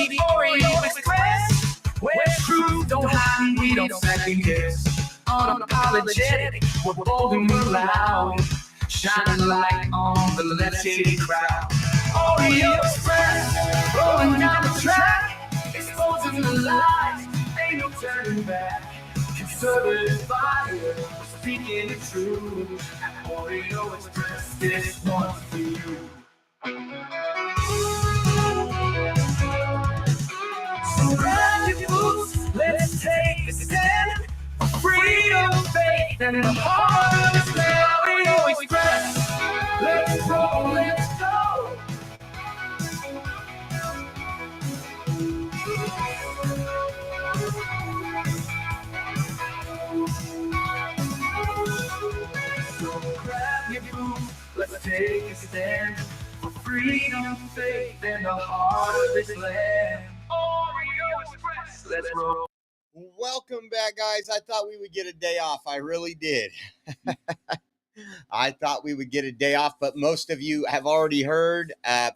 the Oreo Express, where truth don't hide, we don't second guess. Unapologetic, we're bold and we're loud, shining light on the left-handed crowd. Oreo Express, rolling down the track, exposing the lies, ain't no turning back. Conservative fire, speaking the truth. At Oreo Express, this one's for you. So grab your boots, let's take a stand for freedom, faith, and the heart of this land. Oreo Express, let's roll, let's go. So grab your boots, let's take a stand for freedom, faith, and the heart of this land. Oreo Express, let's roll. Welcome back, guys. I thought we would get a day off. I really did. I thought we would get a day off, but most of you have already heard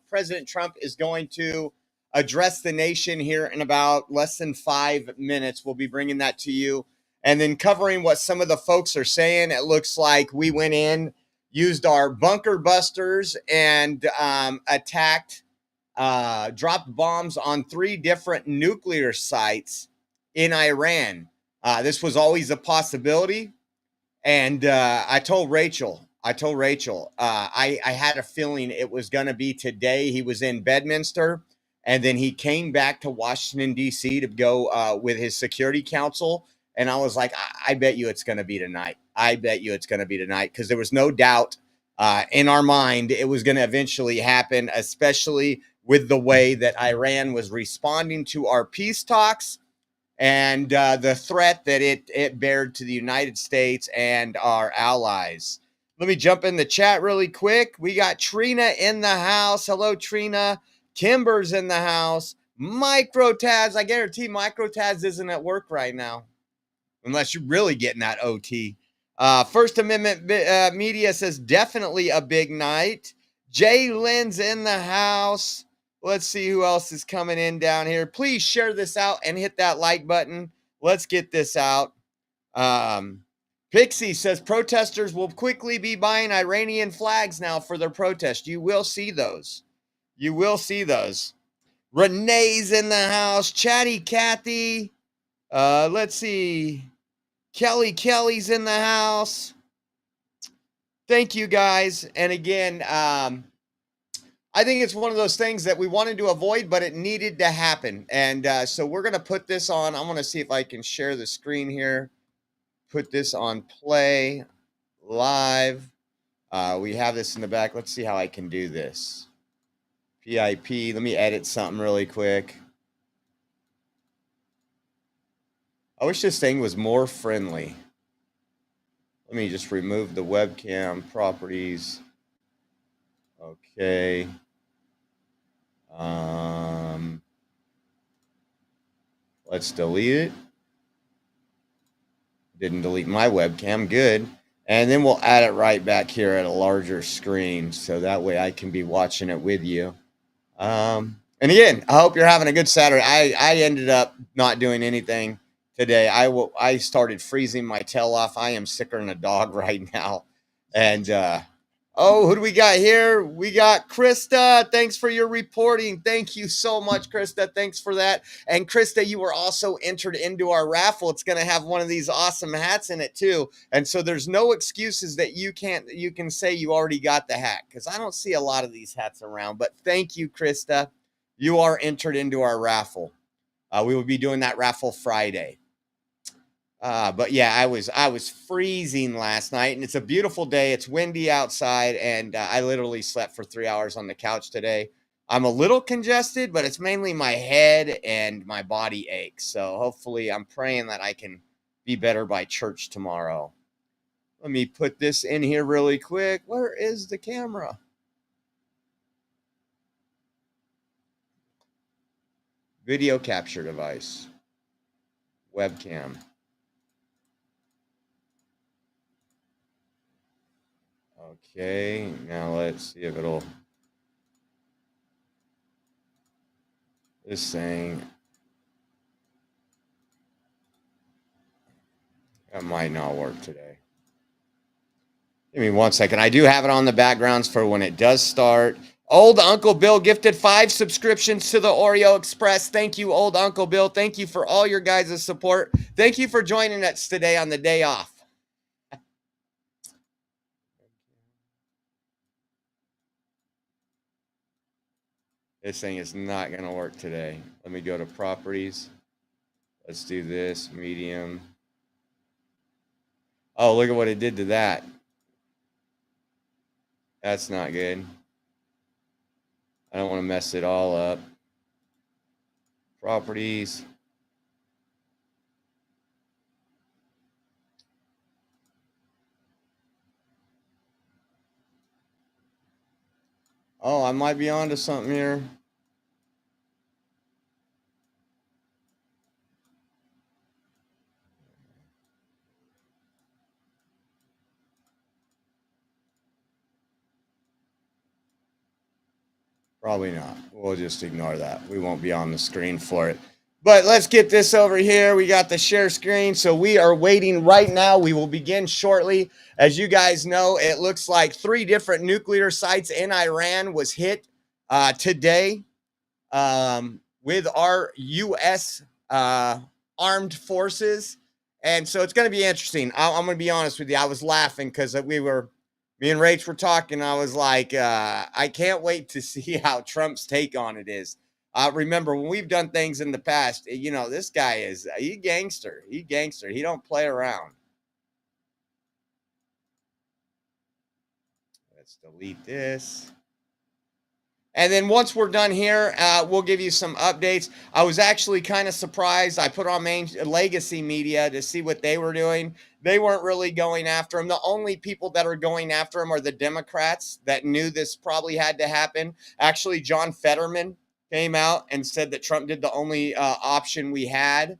President Trump is going to address the nation here in about less than 5 minutes. We'll be bringing that to you and then covering what some of the folks are saying. It looks like we went in, used our bunker busters, and attacked, dropped bombs on 3 different nuclear sites in Iran. This was always a possibility. And I told Rachel, I had a feeling it was going to be today. He was in Bedminster, and then he came back to Washington, D.C. to go with his security council. And I was like, I bet you it's going to be tonight. I bet you it's going to be tonight, because there was no doubt in our mind it was going to eventually happen, especially with the way that Iran was responding to our peace talks and the threat that it bared to the United States and our allies. Let me jump in the chat really quick. We got Trina in the house. Hello, Trina. Kimber's in the house. Microtaz. I guarantee Microtaz isn't at work right now, unless you're really getting that OT. First Amendment Media says definitely a big night. Jay Lynn's in the house. Let's see who else is coming in down here. Please share this out and hit that like button. Let's get this out. Pixie says protesters will quickly be buying Iranian flags now for their protest. You will see those. You will see those. Renee's in the house. Chatty Cathy. Let's see. Kelly's in the house. Thank you, guys. And again, I think it's one of those things that we wanted to avoid, but it needed to happen. And so we're going to put this on. I'm going to see if I can share the screen here. Put this on play live. We have this in the back. Let's see how I can do this. PIP. Let me edit something really quick. I wish this thing was more friendly. Let me just remove the webcam properties. Okay. Let's delete it. Didn't delete my webcam. Good. And then we'll add it right back here at a larger screen, so that way I can be watching it with you. And again, I hope you're having a good Saturday. I ended up not doing anything today. I started freezing my tail off. I am sicker than a dog right now. And who do we got here? We got Krista. Thanks for your reporting. Thank you so much, Krista. Thanks for that. And Krista, you were also entered into our raffle. It's going to have one of these awesome hats in it too. And so there's no excuses that you can say you already got the hat, because I don't see a lot of these hats around. But thank you, Krista. You are entered into our raffle. We will be doing that raffle Friday. But yeah, I was freezing last night, and it's a beautiful day. It's windy outside, and I literally slept for 3 hours on the couch today. I'm a little congested, but it's mainly my head and my body aches. So hopefully I'm praying that I can be better by church tomorrow. Let me put this in here really quick. Where is the camera? Video capture device. Webcam. Okay, now let's see if This thing. That might not work today. Give me 1 second. I do have it on the backgrounds for when it does start. Old Uncle Bill gifted 5 subscriptions to the Oreo Express. Thank you, Old Uncle Bill. Thank you for all your guys' support. Thank you for joining us today on the day off. This thing is not going to work today. Let me go to properties. Let's do this, medium. Oh, look at what it did to that. That's not good. I don't want to mess it all up. Properties. Oh, I might be onto something here. Probably not. We'll just ignore that. We won't be on the screen for it. But let's get this over here. We got the share screen. So we are waiting right now. We will begin shortly. As you guys know, it looks like 3 different nuclear sites in Iran was hit today with our U.S. Armed forces. And so it's going to be interesting. I'm going to be honest with you. I was laughing because me and Rach were talking. I was like, I can't wait to see how Trump's take on it is. Remember, when we've done things in the past, you know, this guy he gangster. He gangster. He don't play around. Let's delete this. And then once we're done here, we'll give you some updates. I was actually kind of surprised. I put on Legacy Media to see what they were doing. They weren't really going after him. The only people that are going after him are the Democrats that knew this probably had to happen. Actually, John Fetterman came out and said that Trump did the only option we had.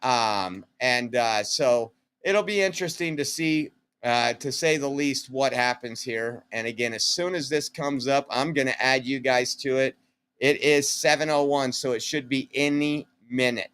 So it'll be interesting to see, to say the least, what happens here. And again, as soon as this comes up, I'm going to add you guys to it. It is 7:01, so it should be any minute.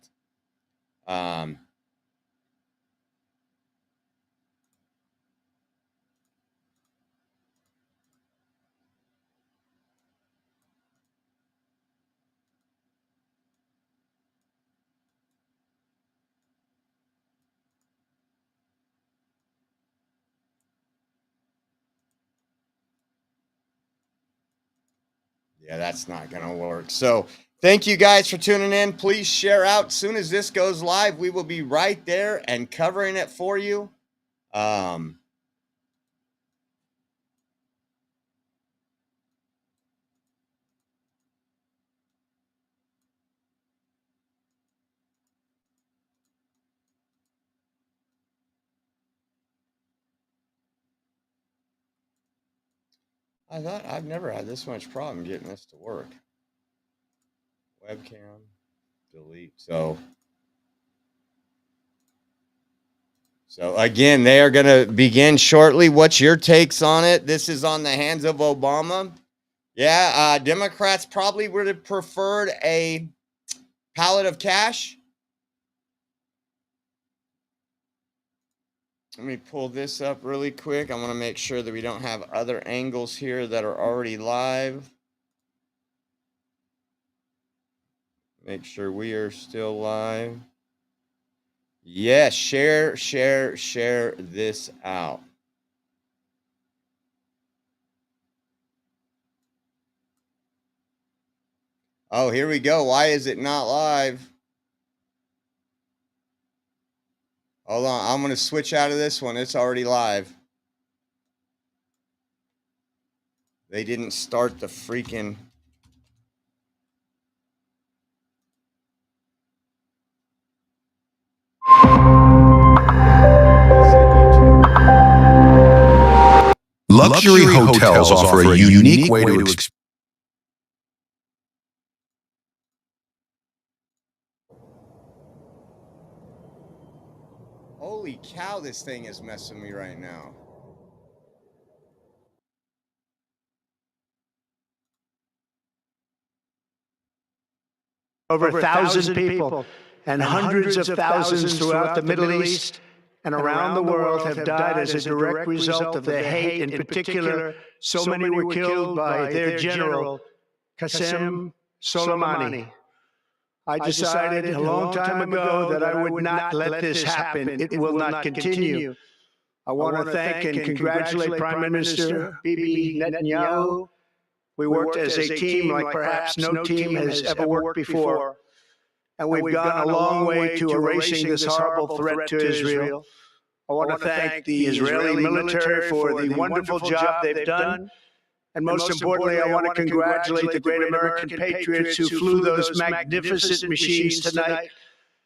Yeah, that's not going to work. So thank you guys for tuning in. Please share out. As soon as this goes live, we will be right there and covering it for you. I've never had this much problem getting this to work. Webcam, delete. So again, they are going to begin shortly. What's your takes on it? This is on the hands of Obama. Yeah, Democrats probably would have preferred a pallet of cash. Let me pull this up really quick. I want to make sure that we don't have other angles here that are already live. Make sure we are still live. Yes, share this out. Oh, here we go. Why is it not live? Hold on. I'm going to switch out of this one. It's already live. They didn't start the freaking... Luxury hotels offer a unique way to experience. Holy cow, this thing is messing me right now. over 1,000 people and hundreds of thousands throughout the Middle East and around the world have died as a direct result of their hate. In particular, so many were killed by their general, Qasem Soleimani. I decided a long time ago that I would not let this happen. It will not continue. I want to thank and congratulate Prime Minister Bibi Netanyahu. We worked as a team like perhaps no team has ever worked before. And we've gone a long way to erasing this horrible threat to Israel. I want to thank the Israeli military for the wonderful job they've done. And most importantly, I want to congratulate the great American patriots who flew those magnificent machines tonight,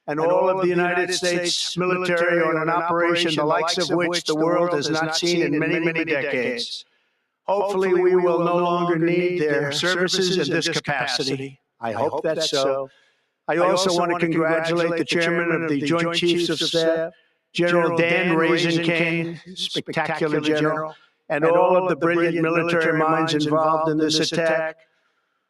and all of the United States military on an operation the likes of which the world has not seen in many, many decades. Hopefully, we will no longer need their services in this capacity. I hope that's so. I also want to congratulate the chairman of the Joint Chiefs of Staff, General Dan Kane, spectacular general, and all of the brilliant military minds involved in this attack.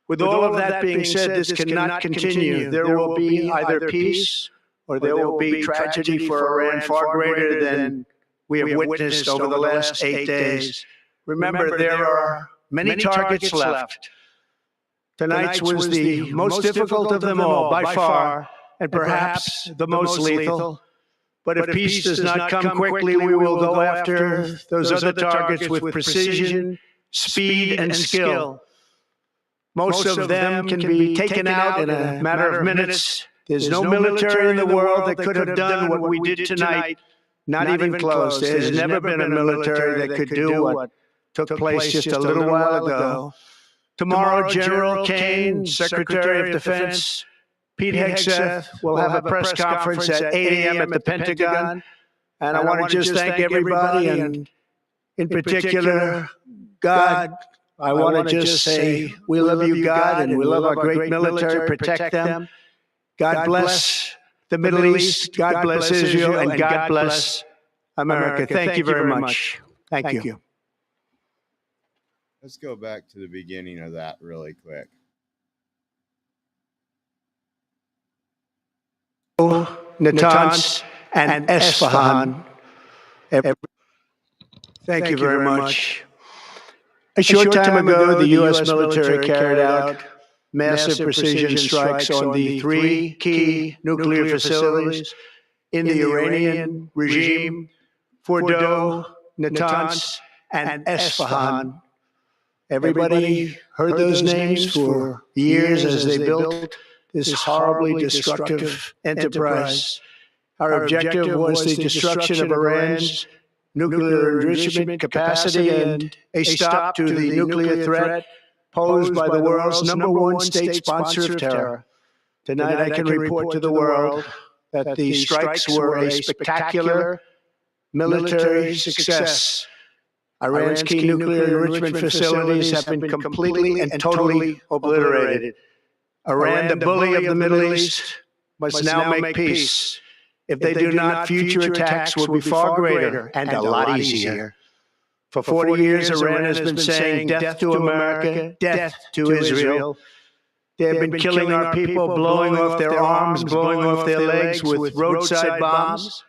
With all of that being said, this cannot continue. There will be either peace or there will be tragedy for Iran far greater than we have witnessed over the last 8 days. Remember, there are many targets left. Tonight's was the most difficult of them all, by far, and perhaps the most lethal. But if peace does not come quickly, we will go after those other targets with precision, speed, and skill. Most of them can be taken out in a matter of minutes. There's no military in the world that could have done what we did tonight, not even close. There's never been a military that could do what took place just a little while ago. Tomorrow, General Kane, Secretary of Defense, Pete Hegseth will have a press conference at 8 a.m. at the Pentagon. And I want to just thank everybody, and in particular, God. I want to just say, we love you, God, and we love our great military. Protect them. God bless the Middle East. God bless Israel, and God bless America. Thank you very much. Thank you. Let's go back to the beginning of that really quick. Natanz and Esfahan. Thank you very much. A short time ago, the U.S. military carried out massive precision strikes on the 3 key nuclear facilities in the Iranian regime: Fordow, Natanz, and Esfahan. Everybody heard those names for years as they built this horribly destructive enterprise. Our objective was the destruction of Iran's nuclear enrichment capacity and a stop to the nuclear threat posed by the world's #1 state sponsor of terror. Tonight, I can report to the world that the strikes were a spectacular military success. Iran's key nuclear enrichment facilities have been completely and totally obliterated. Iran, the bully of the Middle East, must now make peace. If they do not, future attacks will be far greater and a lot easier. For 40 years, Iran has been saying death to America, death to Israel. They have been killing our people, blowing off their arms, blowing off their legs with roadside bombs.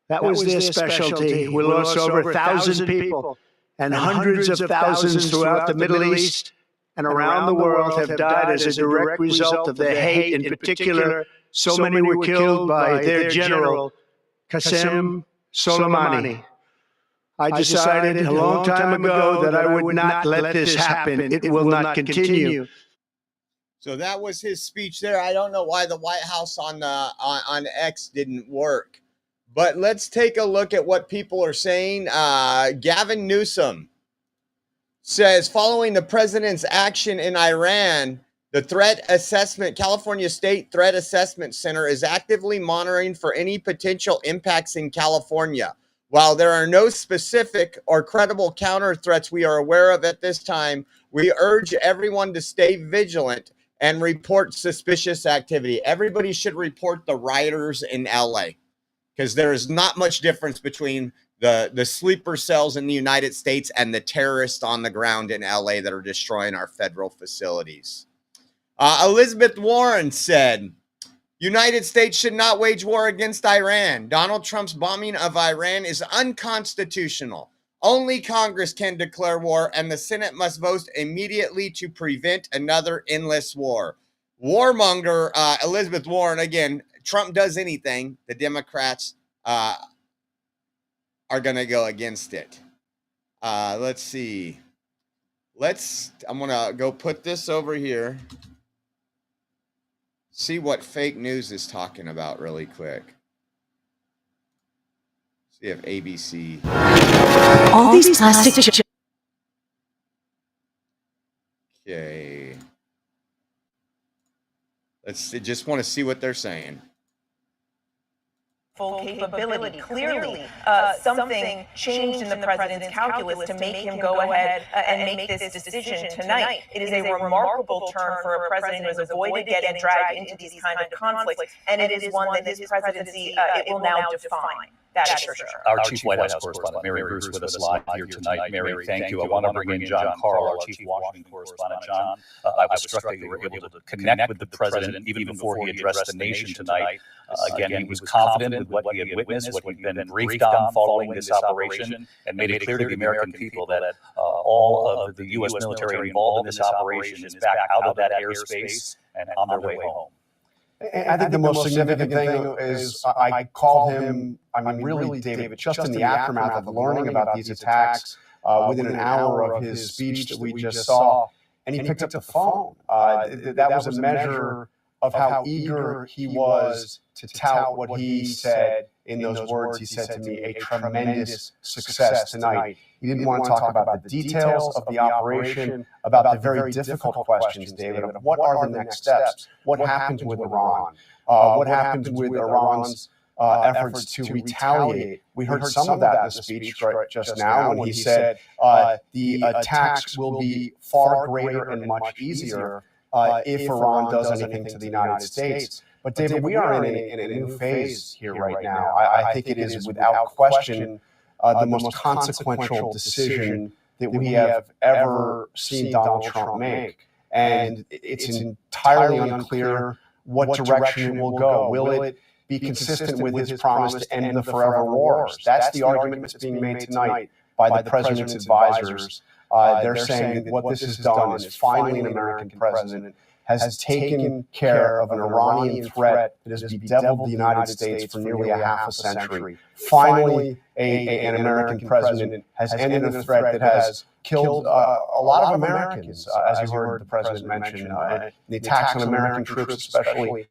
That was their specialty. We lost over 1,000 people, and hundreds of thousands throughout the Middle East and around the world have died as a direct result of their hate. In particular, so many were killed by their general, Qasem Soleimani. I decided a long time ago that I would not let this happen. It will not continue. So that was his speech there. I don't know why the White House on X didn't work. But let's take a look at what people are saying. Gavin Newsom says, following the president's action in Iran, the California State Threat Assessment Center is actively monitoring for any potential impacts in California. While there are no specific or credible counter threats we are aware of at this time, we urge everyone to stay vigilant and report suspicious activity. Everybody should report the rioters in LA, because there is not much difference between the sleeper cells in the United States and the terrorists on the ground in LA that are destroying our federal facilities. Elizabeth Warren said, United States should not wage war against Iran. Donald Trump's bombing of Iran is unconstitutional. Only Congress can declare war, and the Senate must vote immediately to prevent another endless war. Warmonger Elizabeth Warren, again, Trump does anything, the Democrats are going to go against it. Let's see. I'm going to go put this over here. See what fake news is talking about really quick. See if ABC. All these plastic. Okay. Just want to see what they're saying. Full capability. Clearly, something changed in the president's calculus to make him go ahead and make this decision tonight. It is a remarkable turn for a president who has avoided getting dragged into these kind of conflicts, and it is one that his presidency it will now define. That is for sure. Our Chief White House correspondent, Mary Bruce, with us live here tonight. Mary, thank you. I want to bring in John Carl, our Chief Washington correspondent. John, I was struck that you were able to connect with the president even before he addressed the nation tonight. Again, he was confident with what he had witnessed, what he'd been briefed on following this operation, and made it clear to the American people that all of the U.S. military involved in this operation is back out of that airspace and on their way home. I think the most significant thing is I called him, really, David, just in the aftermath of learning about these attacks, within an hour of his speech that we just saw, and he picked up the phone. That was a measure of how eager he was to tout what he said in those words. He said to me, a tremendous success tonight. He didn't want to talk about the details of the operation, about the very difficult questions, David, of what are the next steps? What happens with Iran? What happens with Iran's efforts to retaliate? We heard some of that in the speech just now when he said the attacks will be far greater and much easier if Iran does anything to the United States. But David, we are in a new phase here right now. I think it is without question the most consequential decision that we have ever seen Donald Trump make. And it's entirely unclear what direction it will go. Will it be consistent with his promise to end the forever wars? That's the argument that's being made tonight by the president's advisors. They're saying that what this has done is finally an American president has taken care of an Iranian threat that has bedeviled the United States for nearly a half a century. Finally, an American president has ended a threat that has killed a lot of Americans, as you heard the president mention, the attacks on American troops, especially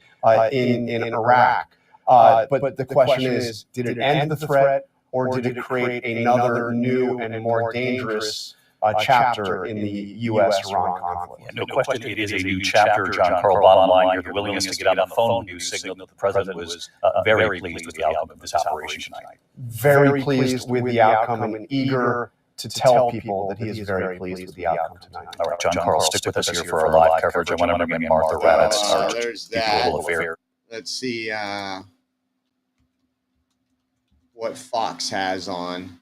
in Iraq. But the question is, did it end the threat, or did it create another new and more dangerous chapter in the U.S.-Iran conflict? Yeah, no question, it is a new chapter, John Carl. Bottom line, your willingness to get on the phone with you signaled that the president was very pleased with the outcome of this operation tonight. Very pleased with the outcome and eager to tell people that he is very pleased with the outcome tonight. All right, John Carl, stick with us here for our live coverage. I want to bring in Martha Raddatz, our There's that. affair. Let's see what Fox has on.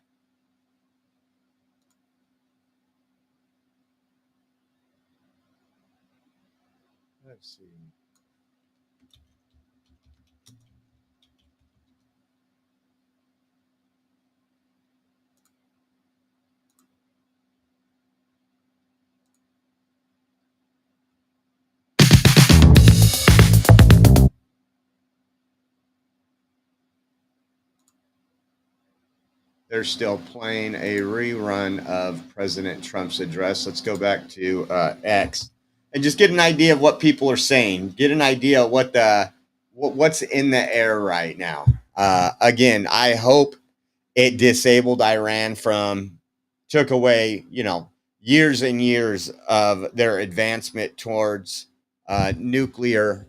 Let's see. They're still playing a rerun of President Trump's address. Let's go back to X and just get an idea of what people are saying. Get an idea of what's in the air right now. Again, I hope it disabled Iran took away, years and years of their advancement towards nuclear.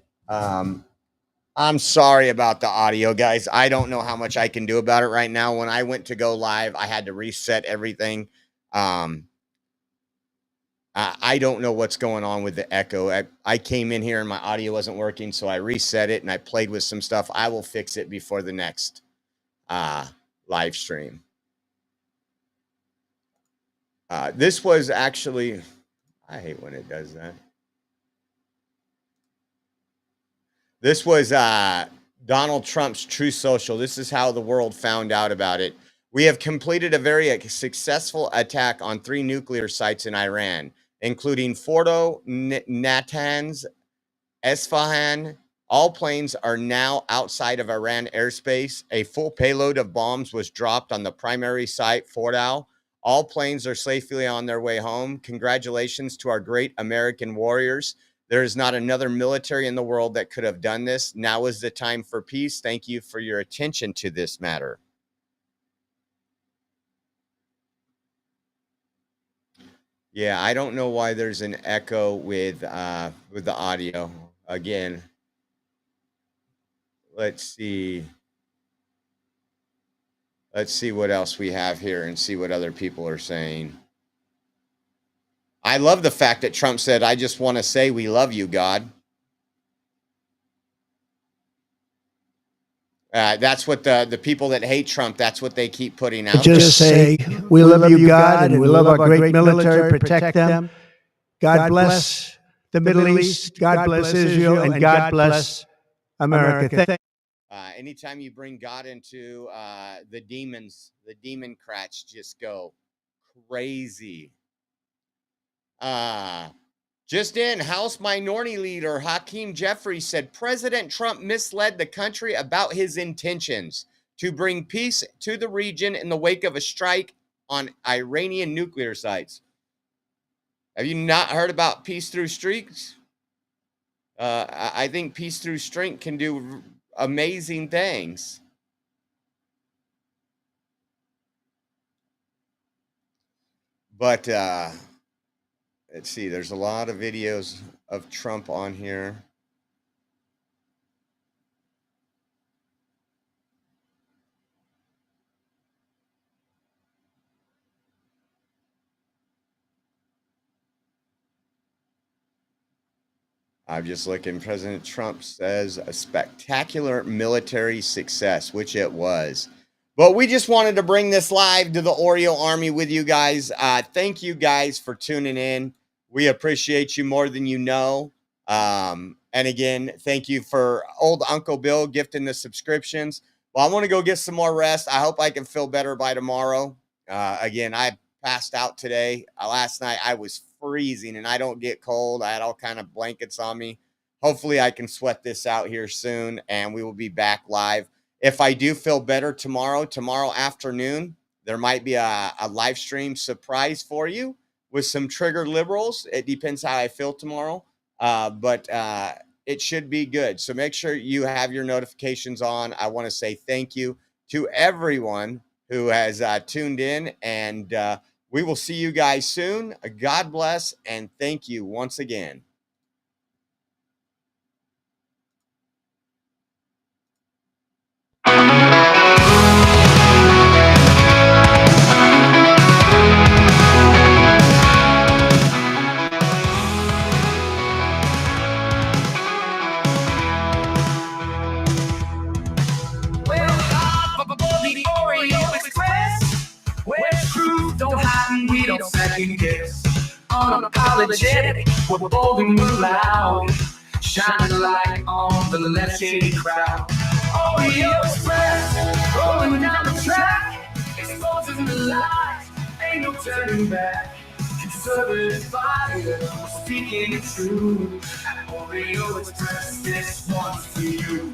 I'm sorry about the audio, guys. I don't know how much I can do about it right now. When I went to go live, I had to reset everything. I don't know what's going on with the echo. I came in here and my audio wasn't working, so I reset it and I played with some stuff. I will fix it before the next live stream. This was actually, I hate when it does that. This was Donald Trump's True Social. This is how the world found out about it. We have completed a very successful attack on 3 nuclear sites in Iran, including Fordo, Natanz, Esfahan. All planes are now outside of Iran airspace. A full payload of bombs was dropped on the primary site, Fordow. All planes are safely on their way home. Congratulations to our great American warriors. There is not another military in the world that could have done this. Now is the time for peace. Thank you for your attention to this matter. Yeah, I don't know why there's an echo with the audio. Again, let's see. Let's see what else we have here and see what other people are saying. I love the fact that Trump said, I just want to say we love you, God. That's what the people that hate Trump, that's what they keep putting out. Just say, we love you, God, and we love our great military, protect them. God bless the Middle East, God bless Israel, and God bless America. Anytime you bring God into the demons, the demon crats just go crazy. Just in, House Minority Leader Hakeem Jeffries said President Trump misled the country about his intentions to bring peace to the region in the wake of a strike on Iranian nuclear sites. Have you not heard about peace through streaks? I think peace through strength can do amazing things. But let's see, there's a lot of videos of Trump on here. I'm just looking. President Trump says a spectacular military success, which it was. But we just wanted to bring this live to the Oreo Army with you guys. Thank you guys for tuning in. We appreciate you more than you know. And again, thank you for old Uncle Bill gifting the subscriptions. Well, I want to go get some more rest. I hope I can feel better by tomorrow. Again, I passed out today. Last night I was freezing, and I don't get cold. I had all kind of blankets on me. Hopefully I can sweat this out here soon, and we will be back live. If I do feel better tomorrow afternoon, there might be a live stream surprise for you with some triggered liberals. It depends how I feel tomorrow, but it should be good. So make sure you have your notifications on. I want to say thank you to everyone who has tuned in, and we will see you guys soon. God bless, and thank you once again. We don't second guess. Unapologetic, we're bold and we're loud. Shine a light on the less shady crowd. Oreo Express, rolling down the track, exposing the lies, ain't no turning back. Conservative fire, speaking the truth. At Oreo Express, this one's for you.